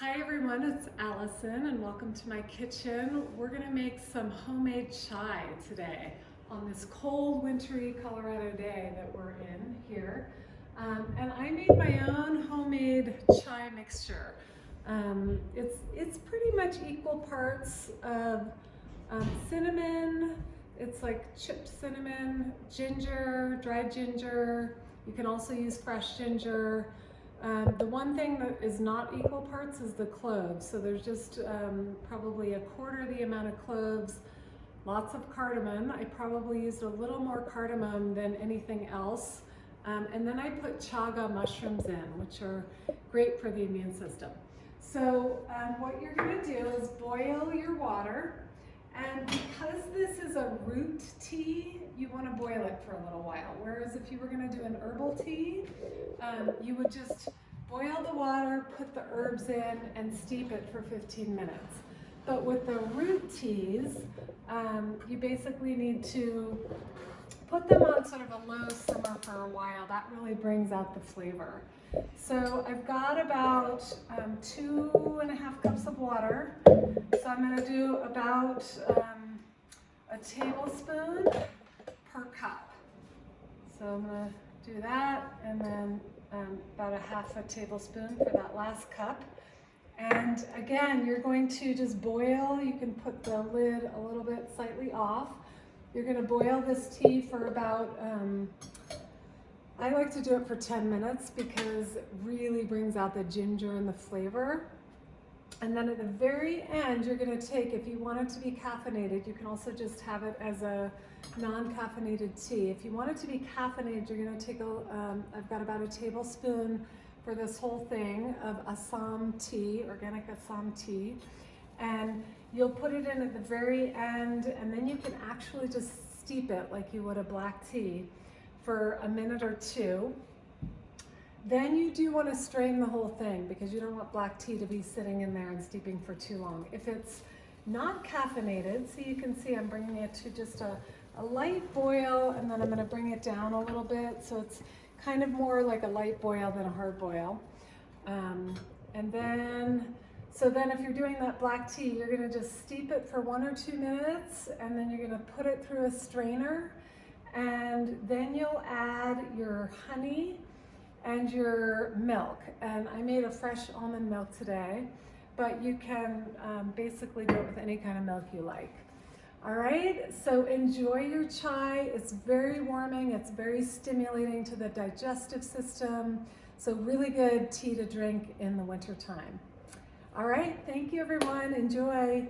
Hi everyone, it's Allison and welcome to my kitchen. We're gonna make some homemade chai today on this cold, wintry Colorado day that we're in here. And I made my own homemade chai mixture. It's pretty much equal parts of cinnamon, it's like chipped cinnamon, ginger, dried ginger. You can also use fresh ginger. The one thing that is not equal parts is the cloves. So there's just probably a quarter the amount of cloves, lots of cardamom. I probably used a little more cardamom than anything else. And then I put chaga mushrooms in, which are great for the immune system. So what you're gonna do is boil your water. And because this is a root tea, you want to boil it for a little while. Whereas if you were going to do an herbal tea, you would just boil the water, put the herbs in, and steep it for 15 minutes. But with the root teas, you basically need to put them on sort of a low simmer for a while. That really brings out the flavor. So I've got about 2.5 cups of water. So I'm going to do about a tablespoon per cup. So I'm going to do that, and then about a half a tablespoon for that last cup. And again, you're going to just boil. You can put the lid a little bit slightly off. You're going to boil this tea for about, I like to do it for 10 minutes because it really brings out the ginger and the flavor. And then at the very end, you're going to take, if you want it to be caffeinated, you can also just have it as a non-caffeinated tea. If you want it to be caffeinated, you're going to take I've got about a tablespoon for this whole thing of Assam tea, organic Assam tea. And you'll put it in at the very end, and then you can actually just steep it like you would a black tea for a minute or two. Then you do want to strain the whole thing because you don't want black tea to be sitting in there and steeping for too long. If it's not caffeinated, so you can see I'm bringing it to just a light boil, and then I'm going to bring it down a little bit so it's kind of more like a light boil than a hard boil. So then if you're doing that black tea, you're going to just steep it for 1 or 2 minutes, and then you're going to put it through a strainer, and then you'll add your honey and your milk. And I made a fresh almond milk today, but you can basically do it with any kind of milk you like. All right, so enjoy your chai. It's very warming, it's very stimulating to the digestive system. So really good tea to drink in the winter time. All right, thank you everyone, enjoy.